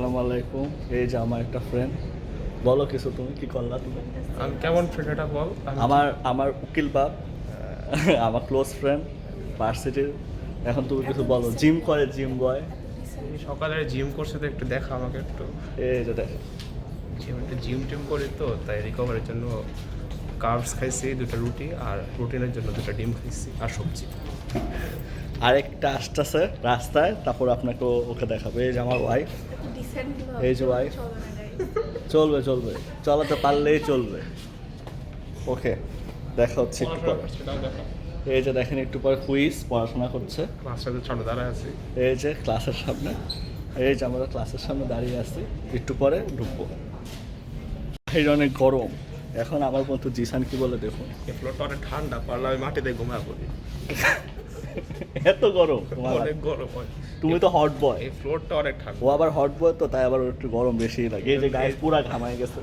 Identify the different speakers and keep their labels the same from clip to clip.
Speaker 1: আসসালামু আলাইকুম। এই যে আমার একটা ফ্রেন্ড, বলো কিছু, তুমি কি করলা? তুমি
Speaker 2: আমি কেমন ফ্রেন্ড এটা বল।
Speaker 1: আমার আমার উকিল বাপ, আমার ক্লোজ ফ্রেন্ড ভার্সিটির। এখন তুমি কিছু বলো। জিম করে, জিম বয়।
Speaker 2: সকালে জিম করছে তো একটু দেখা আমাকে একটু।
Speaker 1: এই যে দেখ,
Speaker 2: জিম টিম করি তো তাই রিকভারির জন্য কার্বস খাইছি 2টা রুটি আর প্রোটিনের জন্য 2টা ডিম খাইছি আর সবজি।
Speaker 1: আরেকটা আসতেছে রাস্তায়, তারপর আপনাকে ওকে দেখাবো। এই যে আমার ওয়াইফ, এই যে ওয়াইফ। চলবে চলবে, চলাতে পারলেই চলবে। ওকে, দেখা হচ্ছে একটু পর। এই যে দেখেন, একটু পর কুইজ, পড়াশোনা করছে।
Speaker 2: ক্লাসের সামনে দাঁড়ায় আছি।
Speaker 1: এই যে ক্লাসের সামনে, এই যে আমরা ক্লাসের সামনে দাঁড়িয়ে আছি, একটু পরে ঢুকবো। এই অনেক গরম। এখন আমার বন্ধু জিসান কি বলে দেখুন।
Speaker 2: এই ফ্লোরটা অনেক ঠান্ডা, পারলে আমি মাটিতে ঘুমায় পড়ি।
Speaker 1: এত গরম তোমার?
Speaker 2: অনেক গরম হয়।
Speaker 1: তুমি তো হট বয়।
Speaker 2: এই ফ্লোরটা অনেক ঠান্ডা।
Speaker 1: ও আবার হট বয়, তো তাই আবার ওর একটু গরম বেশি লাগে। এই যে গায়ে পুরা ঘামায় গেছে,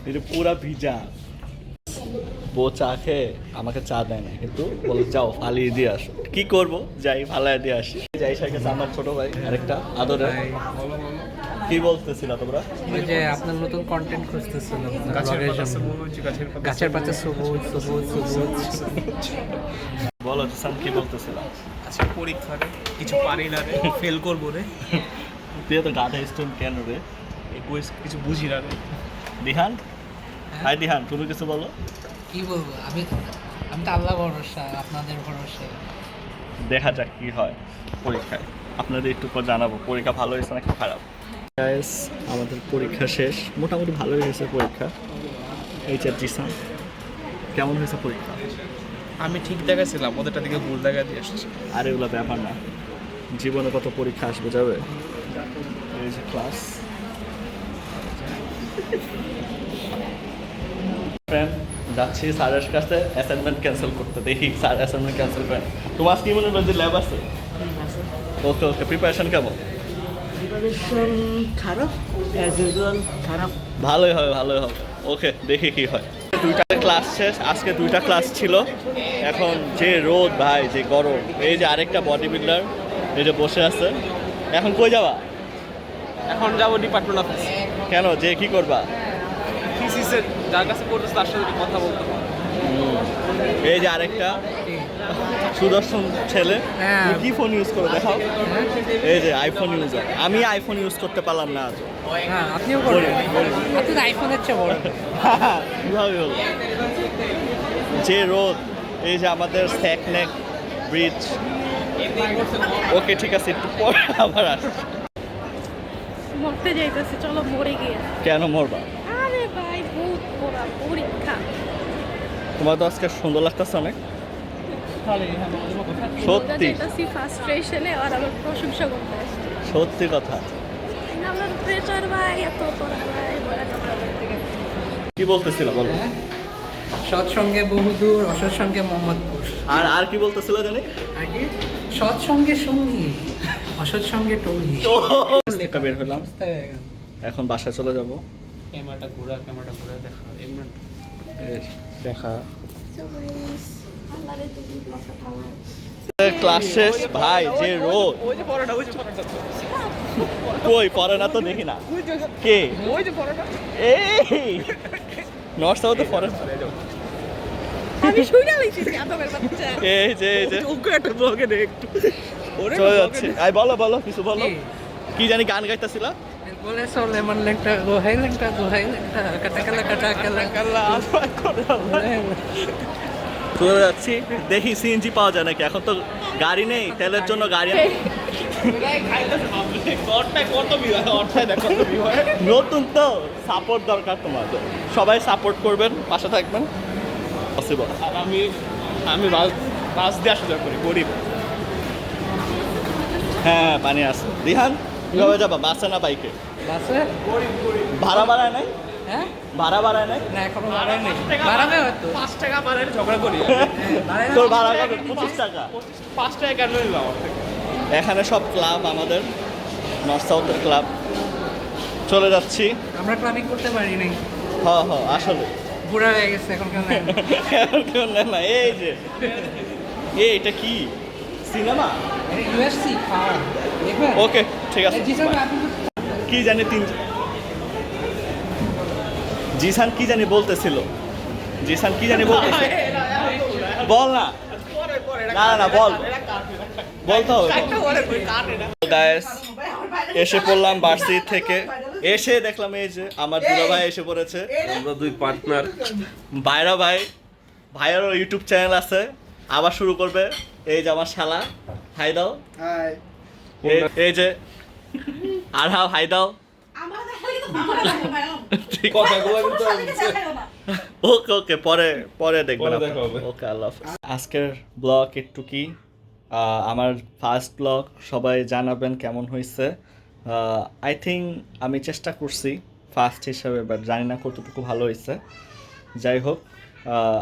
Speaker 1: এই যে পুরা ভিজা। বউ চা খেয়ে আমাকে চা দেয় না, কিন্তু বলে যাও ফালিয়ে দিয়ে আসো। কি করবো, যাই ফালাই দিয়ে আসি। যাই সাথে আমার ছোট ভাই আরেকটা আদরে। কি বলতেছিল তোমরা?
Speaker 3: ওই যে আপনার নতুন কন্টেন্ট খুঁজতেছিলাম
Speaker 2: গাছের পাতা সবুজ,
Speaker 3: গাছের পাতা সবুজ সবুজ সবুজ।
Speaker 1: বলো জিসান, কি বলতেছিল?
Speaker 2: আচ্ছা, পরীক্ষা রে, কিছু পারি না রে, ফেল করবো রে।
Speaker 1: তুই তো গাধা স্টুডেন্ট কেন রে?
Speaker 2: এই কুইজ কিছু বুঝি না রে।
Speaker 1: দিহান, হাই দিহান, তুমি কিছু বলো।
Speaker 3: কি বলবো, আমি আমি তো আল্লাহ ভরসা, আপনাদের ভরসা।
Speaker 1: দেখা যাক কি হয় পরীক্ষায়। আপনাদের একটু পর জানাবো পরীক্ষা ভালো হয়েছে নাকি খারাপ। গাইস, আমাদের পরীক্ষা শেষ, মোটামুটি ভালোই হয়েছে পরীক্ষা। এই যে জিসান, কেমন হয়েছে পরীক্ষা?
Speaker 2: আমি ঠিক দেখাছিলাম, ওদেরটা দিকে ভুল দেখা দিয়ে এসেছি।
Speaker 1: আর এগুলো ব্যাপার না, জীবনে কত পরীক্ষা আসবে যাবে। এই যে ক্লাস ফ্রেন্ড, যাচ্ছি স্যারের কাছে অ্যাসাইনমেন্ট ক্যান্সেল করতে। দেখি স্যার অ্যাসাইনমেন্ট ক্যান্সেল করেন। তোমার কি মনে হয় যে ল্যাব আছে? ওকে ওকে, প্রিপারেশন কেমন?
Speaker 4: প্রিপারেশন খারাপ, অ্যাজ ইউজুয়াল খারাপ।
Speaker 1: ভালোই হবে, ভালোই হবে। ওকে, দেখি কি হয়। 2টা ক্লাস শেষ, আজকে 2টা ক্লাস ছিল। এখন যে রোদ ভাই, যে গরম। এই যে আরেকটা বডি বিল্ডার, এই যে বসে আছে। এখন কই যাবা?
Speaker 2: এখন যাবো ডিপার্টমেন্ট অফিস।
Speaker 1: কেন, যে কি করবা?
Speaker 2: থিসিসের যার কাছে করতেছে তার সাথে কথা বলতে পারবো।
Speaker 1: এই যে আরেকটা সুদর্শন ছেলে।
Speaker 3: হ্যাঁ।
Speaker 1: তুমি কি ফোন ইউজ করো দেখাও। এই যে আইফোন ইউজার। আমি আইফোন ইউজ করতে পারলাম না আজ।
Speaker 3: হ্যাঁ, আপনিও করবেন। আপনি তো আইফোনের চেয়ে বড়।
Speaker 1: কিভাবে হলো? যে রোদ, এই যে আমাদের স্যাকনেক ব্রিজ। ওকে ঠিক আছে, একটু পরে আবার আস।
Speaker 5: মরতে যাইতেছে, চলো মরে গিয়ে।
Speaker 1: কেন মরবা?
Speaker 5: আরে ভাই, বহুত পড়া পরীক্ষা।
Speaker 1: তোমার তো আজকে সুন্দর লাগতেছে অনেক। সত্যি
Speaker 5: যাইতেছি ফ্রাস্ট্রেশনে, আর আবার প্রশংসা করতে আসছি।
Speaker 1: সত্যি কথা।
Speaker 5: আমার প্রেশার ভাই, এত পড়া ভাই, বলা যাবে না।
Speaker 1: কি বলতেছিল বলো।
Speaker 3: সৎসঙ্গে বহুদূর, অসৎসঙ্গে মোহাম্মদপুর।
Speaker 1: আর আর কি বলতেছিল জানি?
Speaker 3: আগে সৎসঙ্গে সঙ্গী, অসৎসঙ্গে টঙ্গী।
Speaker 1: একটা বের হলাম, এখন বাসায় চলে যাব।
Speaker 2: ক্যামেরাটা ঘুরা দেখা এমন
Speaker 1: দেখা।
Speaker 5: So guys, আল্লাহরে তুমি কথা থামাও।
Speaker 1: ক্লাস শেষ ভাই, যে রোদ।
Speaker 2: ওই যে পড়াটা
Speaker 1: কই পড়ে না তো, দেখি না কে।
Speaker 2: ওই যে পড়াটা
Speaker 1: এই নর্থ সাউথে পড়ে।
Speaker 5: আমি শুইনা লইছি আদমের বাচ্চা।
Speaker 1: এই যে এই যে
Speaker 2: ওকে একটা ব্লগে দে একটু।
Speaker 1: চলে যাচ্ছে। আই বলো বলো, কিছু বলো। কি জানি গান গাইতেছিল।
Speaker 3: বলে চলে মন লেংটা গোহাই লেংটা কাটা কালা
Speaker 2: কাল্লা
Speaker 1: চলে যাচ্ছি, দেখি সিএনজি পাওয়া যায় নাকি। এখন তো গাড়ি নেই, তেলের জন্য গাড়ি নতুন তো, সাপোর্ট দরকার তোমাদের। সবাই সাপোর্ট করবেন, পাশে থাকবেন। পসিবল।
Speaker 2: আর আমি বাস দিয়ে আসা যাওয়া করি, গরিব।
Speaker 1: হ্যাঁ, পানি আছে। দিহান, কিভাবে যাবা, বাসে না বাইকে?
Speaker 3: বাসে।
Speaker 1: ভাড়া বাড়ায় নাই?
Speaker 3: হ্যাঁ,
Speaker 1: ভাড়া বাড়ায় নাই?
Speaker 3: না এখনো বাড়ায় নাই, বাড়াবে হয়তো।
Speaker 2: 5 টাকা বাড়ায় ঝগড়া করি।
Speaker 1: তোর ভাড়া কত? 25 টাকা।
Speaker 2: 5 টাকা কেন নিল আমার থেকে?
Speaker 1: এখানে সব ক্লাব, আমাদের নর্থ সাউথের ক্লাব। চলে যাচ্ছি।
Speaker 3: আমরা ক্লাবিং করতে পারি নাই,
Speaker 1: হ্যাঁ হ্যাঁ, আসলে
Speaker 3: বুড়া হয়ে গেছে এখন কেন।
Speaker 1: এখন কেউ নেয় না। এই যে এটা কি সিনেমা?
Speaker 3: ইউএসসি দেখবেন।
Speaker 1: ওকে। ঠিক আছে কি জানি জিসান কি জানি বলতেছিল জিসান কি জানি বলতেছিল বল না না না বল বলতে হবে গাইস এসে পড়লাম ভার্সিটি থেকে এসে দেখলাম এই যে আমার দুলা ভাই এসে পড়েছে
Speaker 6: আমরা দুই পার্টনার
Speaker 1: ভাইরা ভাইয়েরও ইউটিউব চ্যানেল আছে আবার শুরু করবে এই যে আমার শালা হাই দাও এই যে আর হাই দাও
Speaker 6: কথাগুলো কিন্তু
Speaker 1: ওকে ওকে পরে দেখবেন
Speaker 6: পরে দেখা হবে।
Speaker 1: ওকে আল্লাহ হাফেজ। আজকের ব্লগ একটু কি আমার ফার্স্ট ব্লগ সবাই জানাবেন কেমন হয়েছে আই থিঙ্ক আমি চেষ্টা করছি ফার্স্ট হিসাবে বাট জানি না কতটুকু ভালো হয়েছে যাই হোক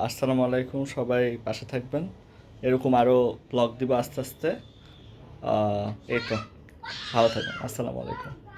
Speaker 1: আসসালামু আলাইকুম সবাই পাশে থাকবেন এরকম আরও ব্লগ দিব আস্তে আস্তে এই তো ভালো থাকবেন আসসালামু আলাইকুম